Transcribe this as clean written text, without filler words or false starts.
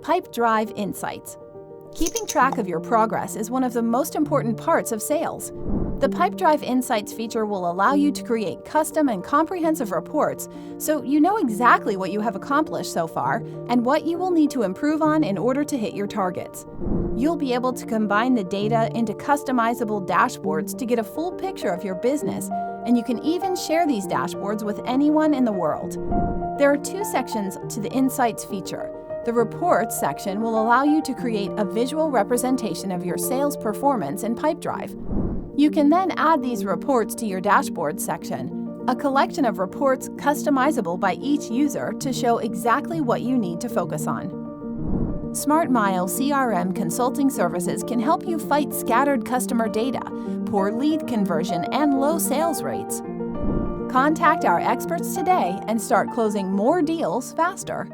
Pipedrive Insights. Keeping track of your progress is one of the most important parts of sales. The Pipedrive Insights feature will allow you to create custom and comprehensive reports so you know exactly what you have accomplished so far and what you will need to improve on in order to hit your targets. You'll be able to combine the data into customizable dashboards to get a full picture of your business, and you can even share these dashboards with anyone in the world. There are two sections to the Insights feature. The Reports section will allow you to create a visual representation of your sales performance in Pipedrive. You can then add these reports to your Dashboard section, a collection of reports customizable by each user to show exactly what you need to focus on. smartMILE CRM consulting services can help you fight scattered customer data, poor lead conversion, and low sales rates. Contact our experts today and start closing more deals faster.